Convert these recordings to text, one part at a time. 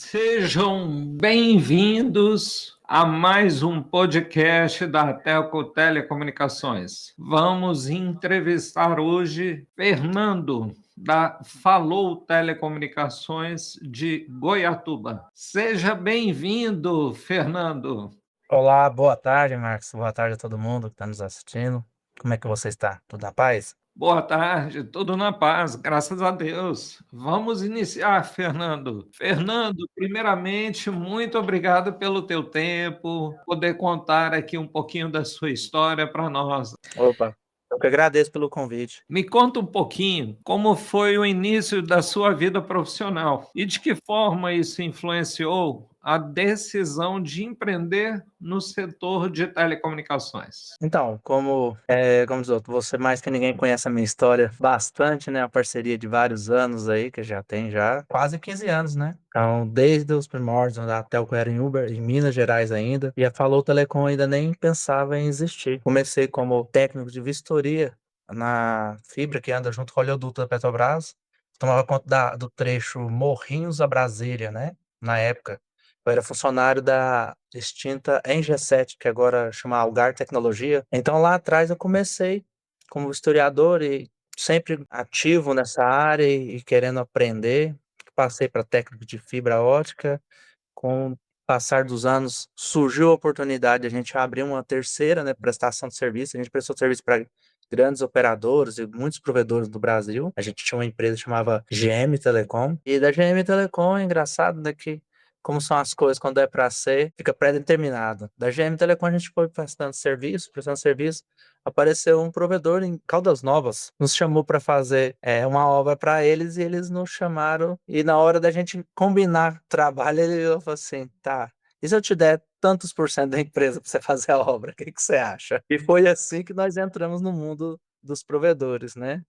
Sejam bem-vindos a mais um podcast da Telco Telecomunicações. Vamos entrevistar hoje Fernando, da Falou Telecomunicações de Goiatuba. Seja bem-vindo, Fernando. Olá, boa tarde, Marcos. Boa tarde a todo mundo que está nos assistindo. Como é que você está? Tudo na paz? Boa tarde, tudo na paz, graças a Deus. Vamos iniciar, Fernando. Fernando, primeiramente, muito obrigado pelo teu tempo, poder contar aqui um pouquinho da sua história para nós. Opa, eu que agradeço pelo convite. Me conta um pouquinho como foi o início da sua vida profissional e de que forma isso influenciou a decisão de empreender no setor de telecomunicações. Então, como diz outro, você mais que ninguém conhece a minha história bastante, né? A parceria de vários anos aí, que já tem já quase 15 anos, né? Então, desde os primórdios, da Telco era em Uber, em Minas Gerais ainda, e a Falou Telecom ainda nem pensava em existir. Comecei como técnico de vistoria na fibra que anda junto com o oleoduto da Petrobras, tomava conta do trecho Morrinhos a Brasília, né? Na época. Eu era funcionário da extinta Engie7, que agora chama Algar Tecnologia. Então lá atrás eu comecei como historiador e sempre ativo nessa área e querendo aprender. Passei para técnico de fibra ótica. Com o passar dos anos surgiu a oportunidade de a gente abrir uma terceira, né, prestação de serviço. A gente prestou serviço para grandes operadores e muitos provedores do Brasil. A gente tinha uma empresa que chamava GM Telecom. E da GM Telecom é engraçado, né, que como são as coisas quando é para ser, fica pré-determinado. Da GM Telecom a gente foi prestando serviço, apareceu um provedor em Caldas Novas, nos chamou para fazer uma obra para eles e eles nos chamaram. E na hora da gente combinar trabalho, ele falou assim: tá, e se eu te der tantos por cento da empresa para você fazer a obra, o que que você acha? E foi assim que nós entramos no mundo dos provedores, né?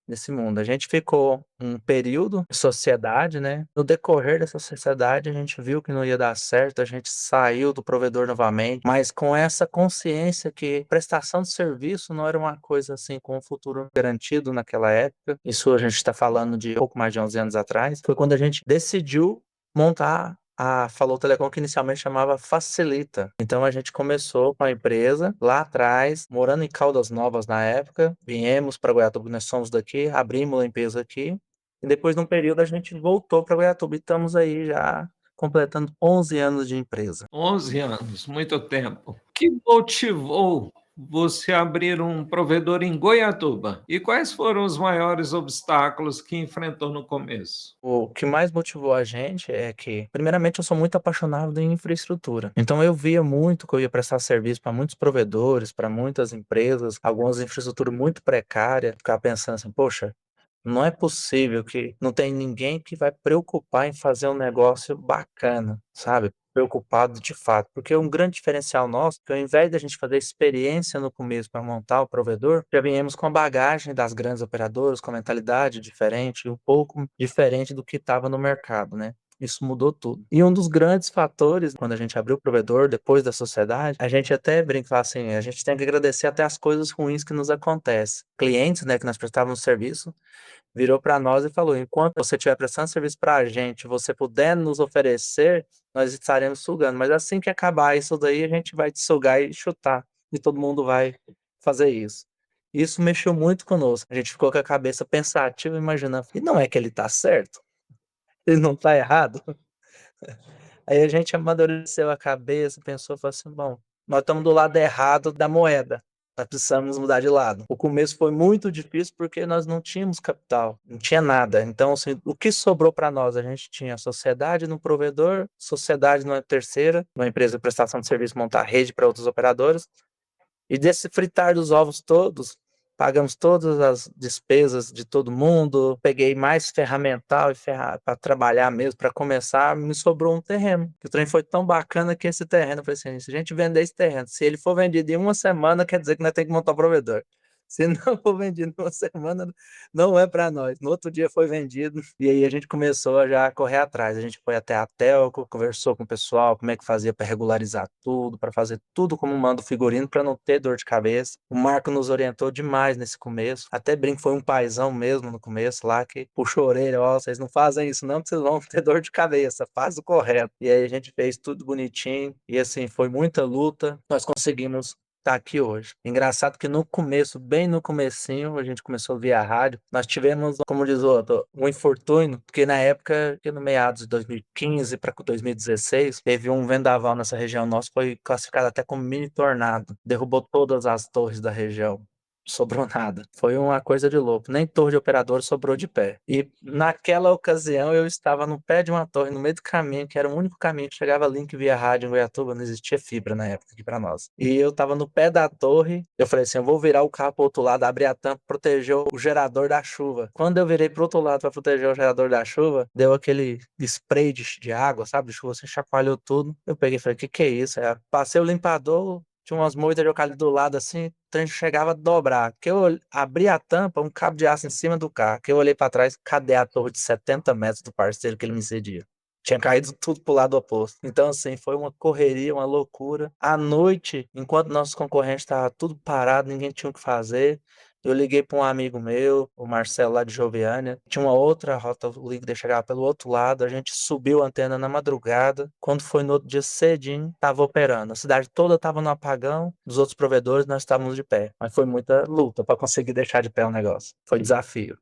Nesse mundo. A gente ficou um período em sociedade, né? No decorrer dessa sociedade, a gente viu que não ia dar certo, a gente saiu do provedor novamente, mas com essa consciência que prestação de serviço não era uma coisa assim com um futuro garantido naquela época. Isso a gente está falando de pouco mais de 11 anos atrás. Foi quando a gente decidiu montar a Falou Telecom, que inicialmente chamava Facilita. Então a gente começou com a empresa lá atrás, morando em Caldas Novas na época, viemos para Goiatuba, nós somos daqui, abrimos a empresa aqui, e depois de um período a gente voltou para Goiatuba e estamos aí já completando 11 anos de empresa. 11 anos, muito tempo. O que motivou você abrir um provedor em Goiatuba? E quais foram os maiores obstáculos que enfrentou no começo? O que mais motivou a gente é que, primeiramente, eu sou muito apaixonado em infraestrutura. Então, eu via muito que eu ia prestar serviço para muitos provedores, para muitas empresas, algumas infraestrutura muito precária. Ficava pensando assim, poxa, não é possível que não tem ninguém que vai preocupar em fazer um negócio bacana, sabe? Preocupado de fato. Porque um grande diferencial nosso, que ao invés da gente fazer experiência no começo para montar o provedor, já viemos com a bagagem das grandes operadoras, com a mentalidade diferente, um pouco diferente do que estava no mercado, né? Isso mudou tudo. E um dos grandes fatores, quando a gente abriu o provedor, depois da sociedade, a gente até brinca assim, a gente tem que agradecer até as coisas ruins que nos acontecem. Clientes, né, que nós prestávamos serviço, virou para nós e falou: enquanto você estiver prestando serviço para a gente, você puder nos oferecer, nós estaremos sugando. Mas assim que acabar isso daí, a gente vai te sugar e chutar. E todo mundo vai fazer isso. Isso mexeu muito conosco. A gente ficou com a cabeça pensativa, imaginando. E não é que ele está certo? Ele não está errado? Aí a gente amadureceu a cabeça, pensou, falou assim: bom, nós estamos do lado errado da moeda. Nós precisamos mudar de lado. O começo foi muito difícil porque nós não tínhamos capital, não tinha nada. Então, assim, o que sobrou para nós? A gente tinha sociedade no provedor, sociedade numa terceira, uma empresa de prestação de serviço montar rede para outros operadores. E desse fritar dos ovos todos, pagamos todas as despesas de todo mundo, peguei mais ferramental e para trabalhar mesmo, para começar, me sobrou um terreno. O trem foi tão bacana que esse terreno, eu falei assim, se a gente vender esse terreno, se ele for vendido em uma semana, quer dizer que nós temos que montar o provedor. Se não for vendido numa semana, não é para nós. No outro dia foi vendido, e aí a gente começou a já correr atrás. A gente foi até a Telco, conversou com o pessoal, como é que fazia para regularizar tudo, para fazer tudo como manda o figurino, para não ter dor de cabeça. O Marco nos orientou demais nesse começo. Até brinco, foi um paizão mesmo no começo lá que puxou a orelha, ó, vocês não fazem isso não, porque vocês vão ter dor de cabeça, faz o correto. E aí a gente fez tudo bonitinho, e assim, foi muita luta, nós conseguimos tá aqui hoje. Engraçado que no começo, bem no comecinho, a gente começou a ouvir a rádio, nós tivemos, como diz o outro, um infortúnio, porque na época, que no meados de 2015 para 2016, teve um vendaval nessa região nossa, foi classificado até como mini tornado, derrubou todas as torres da região. Sobrou nada. Foi uma coisa de louco. Nem torre de operador sobrou de pé. E naquela ocasião eu estava no pé de uma torre, no meio do caminho, que era o único caminho que chegava link via rádio em Goiatuba, não existia fibra na época aqui para nós. E eu estava no pé da torre, eu falei assim, eu vou virar o carro pro outro lado, abrir a tampa, proteger o gerador da chuva. Quando eu virei pro outro lado para proteger o gerador da chuva, deu aquele spray de água, sabe, de chuva, assim, chacoalhou tudo. Eu peguei e falei, que é isso? Aí, passei o limpador, tinha umas moitas de eucalipto do lado assim, o trem chegava a dobrar. Que eu abri a tampa, um cabo de aço em cima do carro. Que eu olhei para trás, cadê a torre de 70 metros do parceiro que ele me cedia? Tinha caído tudo pro lado oposto. Então, assim, foi uma correria, uma loucura. À noite, enquanto nossos concorrentes estavam tudo parado, ninguém tinha o que fazer. Eu liguei para um amigo meu, o Marcelo lá de Joviânia. Tinha uma outra rota, o link chegava pelo outro lado. A gente subiu a antena na madrugada. Quando foi no outro dia cedinho, estava operando. A cidade toda estava no apagão. Dos outros provedores, nós estávamos de pé. Mas foi muita luta para conseguir deixar de pé o negócio. Foi desafio.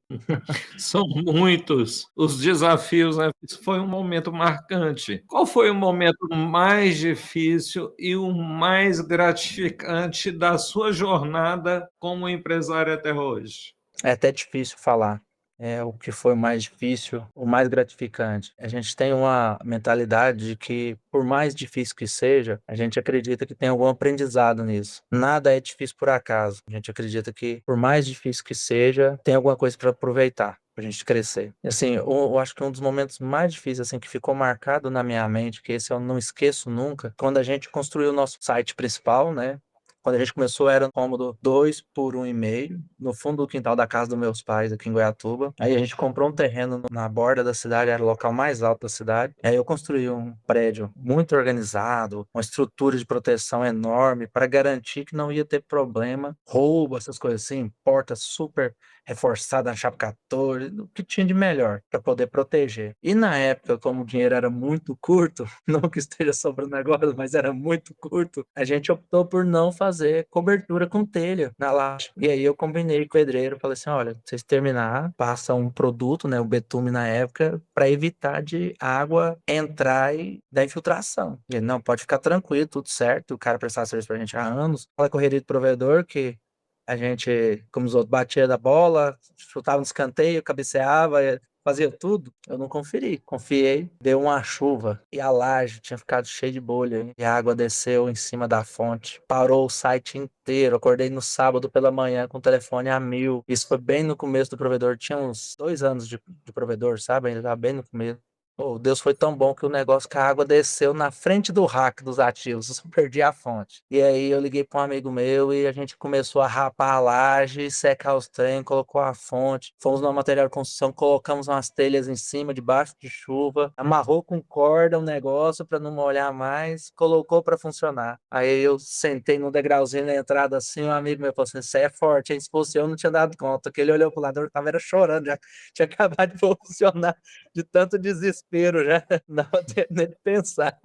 São muitos os desafios, né? Isso foi um momento marcante. Qual foi o momento mais difícil e o mais gratificante da sua jornada como empresário até hoje? É até difícil falar. É o que foi o mais difícil, o mais gratificante. A gente tem uma mentalidade de que, por mais difícil que seja, a gente acredita que tem algum aprendizado nisso. Nada é difícil por acaso. A gente acredita que, por mais difícil que seja, tem alguma coisa para aproveitar. Pra gente crescer. E, assim, eu acho que um dos momentos mais difíceis, assim, que ficou marcado na minha mente, que esse eu não esqueço nunca, quando a gente construiu o nosso site principal, né? Quando a gente começou, era um cômodo 2 por 1,5, no fundo do quintal da casa dos meus pais, aqui em Goiatuba. Aí a gente comprou um terreno na borda da cidade, era o local mais alto da cidade. Aí eu construí um prédio muito organizado, uma estrutura de proteção enorme, para garantir que não ia ter problema, roubo, essas coisas assim, porta super reforçada na chave 14, o que tinha de melhor para poder proteger. E na época, como o dinheiro era muito curto, não que esteja sobrando agora, mas era muito curto, a gente optou por não fazer cobertura com telha na laje. E aí eu combinei com o pedreiro, falei assim, olha, vocês terminar, passa um produto, né, o betume na época, para evitar de água entrar e dar infiltração. E ele, não, pode ficar tranquilo, tudo certo, o cara prestava serviço pra gente há anos. Fala correria do provedor que a gente, como os outros, batia da bola, chutava no escanteio, cabeceava, fazia tudo. Eu não conferi. Confiei, deu uma chuva e a laje tinha ficado cheia de bolha. E a água desceu em cima da fonte. Parou o site inteiro. Acordei no sábado pela manhã com o telefone a mil. Isso foi bem no começo do provedor. Tinha uns 2 anos de provedor, sabe? Ainda estava bem no começo. Oh, Deus foi tão bom que o negócio que a água desceu na frente do rack dos ativos, eu só perdi a fonte. E aí eu liguei para um amigo meu e a gente começou a rapar a laje, secar os trem, colocou a fonte. Fomos no material de construção, colocamos umas telhas em cima, debaixo de chuva, amarrou com corda o negócio para não molhar mais, colocou para funcionar. Aí eu sentei no degrauzinho na entrada assim, um amigo meu falou assim, isso aí é forte, hein? Se fosse eu não tinha dado conta, que ele olhou pro lado, eu tava era chorando, já tinha acabado de funcionar de tanto desespero já, não até nem pensar.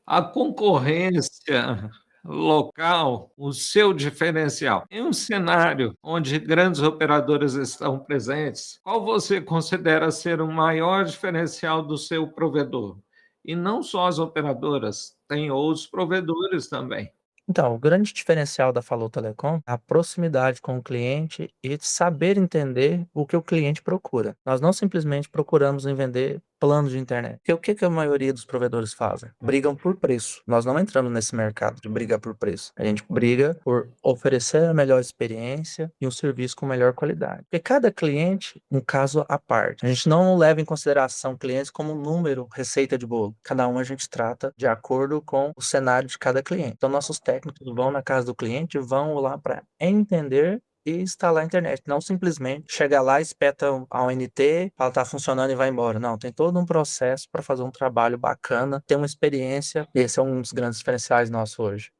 A concorrência local, o seu diferencial. Em um cenário onde grandes operadoras estão presentes, qual você considera ser o maior diferencial do seu provedor? E não só as operadoras, tem outros provedores também. Então, o grande diferencial da Falou Telecom é a proximidade com o cliente e saber entender o que o cliente procura. Nós não simplesmente procuramos em vender plano de internet. Porque o que que a maioria dos provedores fazem? Brigam por preço. Nós não entramos nesse mercado de brigar por preço. A gente briga por oferecer a melhor experiência e um serviço com melhor qualidade. Porque cada cliente, um caso à parte. A gente não leva em consideração clientes como um número, receita de bolo. Cada um a gente trata de acordo com o cenário de cada cliente. Então, nossos técnicos vão na casa do cliente, vão lá para entender e instalar a internet. Não simplesmente chegar lá, espeta a ONT, fala tá funcionando e vai embora. Não, tem todo um processo para fazer um trabalho bacana, ter uma experiência. Esse é um dos grandes diferenciais nossos hoje.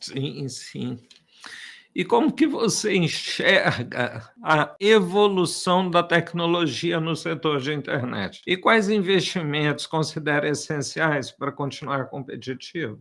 Sim, sim. E como que você enxerga a evolução da tecnologia no setor de internet? E quais investimentos considera essenciais para continuar competitivo?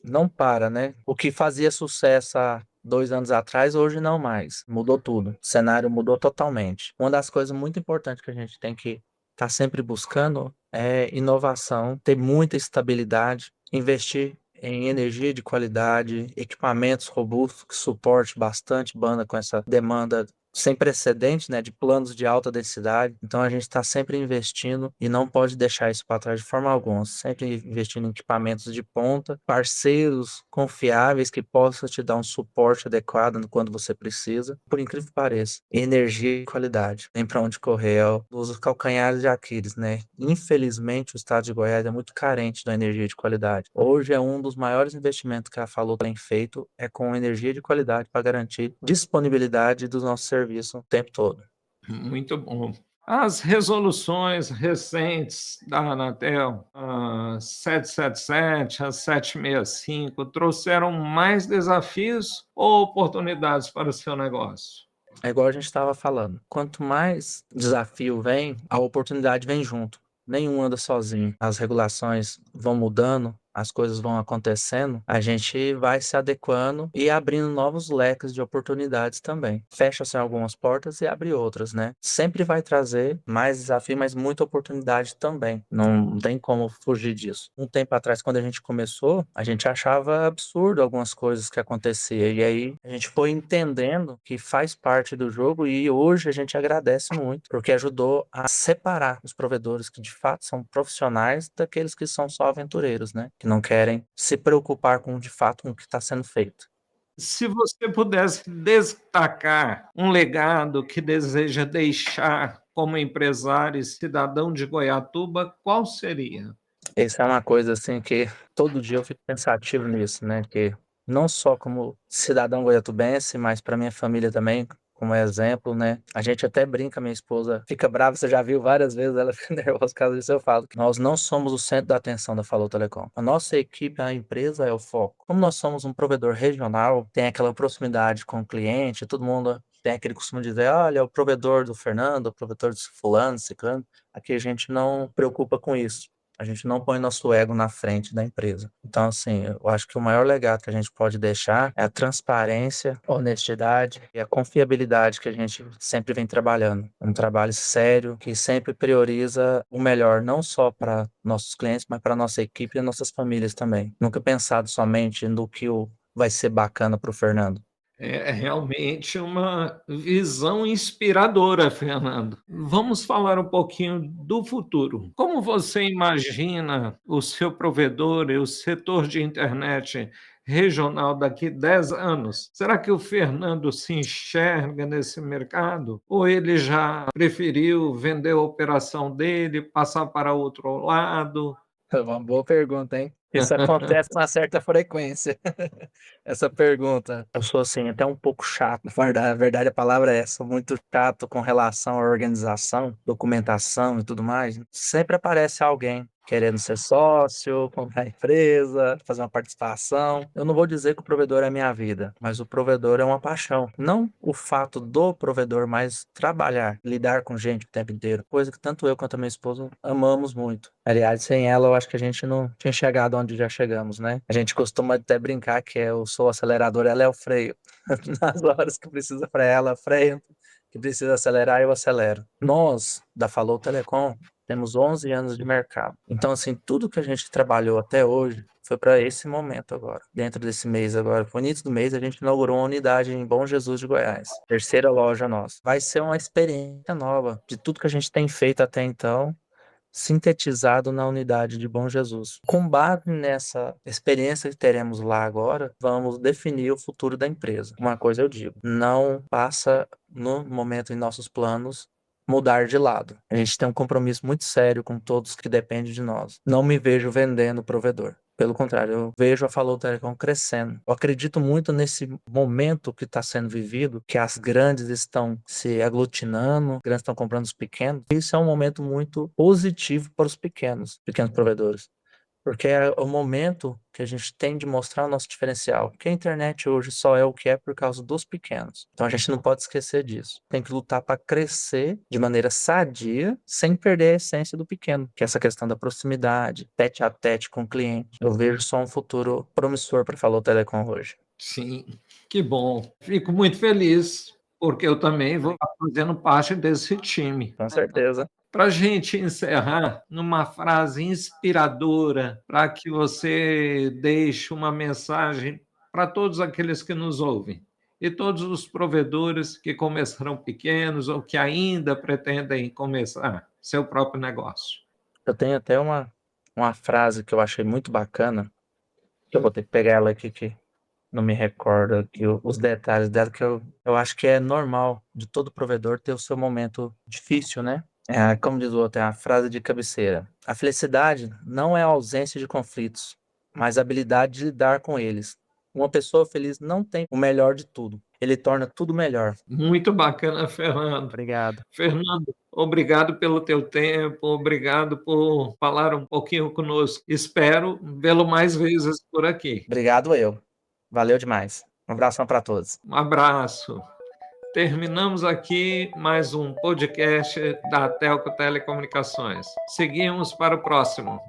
Não para, né? O que fazia sucesso há 2 anos atrás, hoje não mais. Mudou tudo. O cenário mudou totalmente. Uma das coisas muito importantes que a gente tem que estar sempre buscando é inovação, ter muita estabilidade, investir em energia de qualidade, equipamentos robustos que suporte bastante banda com essa demanda sem precedente, né, de planos de alta densidade. Então a gente está sempre investindo e não pode deixar isso para trás de forma alguma. Sempre investindo em equipamentos de ponta, parceiros confiáveis que possam te dar um suporte adequado quando você precisa. Por incrível que pareça, energia e qualidade. Tem para onde correr, é um dos calcanhares de Aquiles, né? Infelizmente, o estado de Goiás é muito carente da energia de qualidade. Hoje é um dos maiores investimentos que a Falou tem feito é com energia de qualidade para garantir disponibilidade dos nossos serviços o tempo todo. Muito bom. As resoluções recentes da Anatel, a 777, a 765, trouxeram mais desafios ou oportunidades para o seu negócio? É igual a gente estava falando. Quanto mais desafio vem, a oportunidade vem junto. Nenhum anda sozinho. As regulações vão mudando, as coisas vão acontecendo, a gente vai se adequando e abrindo novos leques de oportunidades também. Fecha-se algumas portas e abre outras, né? Sempre vai trazer mais desafio, mas muita oportunidade também. Não tem como fugir disso. Um tempo atrás, quando a gente começou, a gente achava absurdo algumas coisas que aconteciam. E aí a gente foi entendendo que faz parte do jogo e hoje a gente agradece muito, porque ajudou a separar os provedores que de fato são profissionais daqueles que são só aventureiros, né? Que não querem se preocupar com de fato com o que está sendo feito. Se você pudesse destacar um legado que deseja deixar como empresário e cidadão de Goiatuba, qual seria? Isso é uma coisa assim que todo dia eu fico pensativo nisso, né? Que não só como cidadão goiatubense, mas para minha família também, como exemplo, né? A gente até brinca, minha esposa fica brava, você já viu várias vezes ela fica nervosa por causa disso. Eu falo que nós não somos o centro da atenção da Falou Telecom. A nossa equipe, a empresa é o foco. Como nós somos um provedor regional, tem aquela proximidade com o cliente, todo mundo tem aquele costume de dizer, olha, é o provedor do Fernando, o provedor do fulano, ciclano. Aqui a gente não preocupa com isso. A gente não põe nosso ego na frente da empresa. Então, assim, eu acho que o maior legado que a gente pode deixar é a transparência, a honestidade e a confiabilidade que a gente sempre vem trabalhando. Um trabalho sério que sempre prioriza o melhor, não só para nossos clientes, mas para nossa equipe e nossas famílias também. Nunca pensado somente no que vai ser bacana para o Fernando. É realmente uma visão inspiradora, Fernando. Vamos falar um pouquinho do futuro. Como você imagina o seu provedor e o setor de internet regional daqui 10 anos? Será que o Fernando se enxerga nesse mercado? Ou ele já preferiu vender a operação dele, passar para outro lado? É uma boa pergunta, hein? Isso acontece com uma certa frequência. Essa pergunta. Eu sou assim, até um pouco chato. A verdade, a palavra é essa. Sou muito chato com relação à organização, documentação e tudo mais. Sempre aparece alguém querendo ser sócio, comprar a empresa, fazer uma participação. Eu não vou dizer que o provedor é a minha vida, mas o provedor é uma paixão. Não o fato do provedor, mas trabalhar, lidar com gente o tempo inteiro. Coisa que tanto eu quanto a minha esposa amamos muito. Aliás, sem ela, eu acho que a gente não tinha chegado onde já chegamos, né? A gente costuma até brincar que eu sou o acelerador, ela é o freio. Nas horas que precisa para ela, freio. Que precisa acelerar, eu acelero. Nós, da Falou Telecom, temos 11 anos de mercado. Então, assim, tudo que a gente trabalhou até hoje foi para esse momento agora. Dentro desse mês agora, no início do mês, a gente inaugurou uma unidade em Bom Jesus de Goiás. Terceira loja nossa. Vai ser uma experiência nova de tudo que a gente tem feito até então sintetizado na unidade de Bom Jesus. Com base nessa experiência que teremos lá agora, vamos definir o futuro da empresa. Uma coisa eu digo, não passa no momento em nossos planos mudar de lado. A gente tem um compromisso muito sério com todos que dependem de nós. Não me vejo vendendo o provedor. Pelo contrário, eu vejo a Falou Telecom crescendo. Eu acredito muito nesse momento que está sendo vivido, que as grandes estão se aglutinando, os grandes estão comprando os pequenos. Isso é um momento muito positivo para os pequenos provedores. Porque é o momento que a gente tem de mostrar o nosso diferencial. Porque a internet hoje só é o que é por causa dos pequenos. Então a gente não pode esquecer disso. Tem que lutar para crescer de maneira sadia, sem perder a essência do pequeno, que é essa questão da proximidade, tete a tete com o cliente. Eu vejo só um futuro promissor para Falou Telecom hoje. Sim, que bom. Fico muito feliz, porque eu também vou estar fazendo parte desse time. Com certeza. Para a gente encerrar, numa frase inspiradora, para que você deixe uma mensagem para todos aqueles que nos ouvem e todos os provedores que começaram pequenos ou que ainda pretendem começar seu próprio negócio. Eu tenho até uma frase que eu achei muito bacana, que eu vou ter que pegar ela aqui, que não me recordo aqui os detalhes dela, que eu acho que é normal de todo provedor ter o seu momento difícil, né? É, como diz o outro, é a frase de cabeceira. A felicidade não é a ausência de conflitos, mas a habilidade de lidar com eles. Uma pessoa feliz não tem o melhor de tudo. Ele torna tudo melhor. Muito bacana, Fernando. Obrigado. Fernando, obrigado pelo teu tempo, obrigado por falar um pouquinho conosco. Espero vê-lo mais vezes por aqui. Obrigado eu. Valeu demais. Um abração para todos. Um abraço. Terminamos aqui mais um podcast da Telco Telecomunicações. Seguimos para o próximo.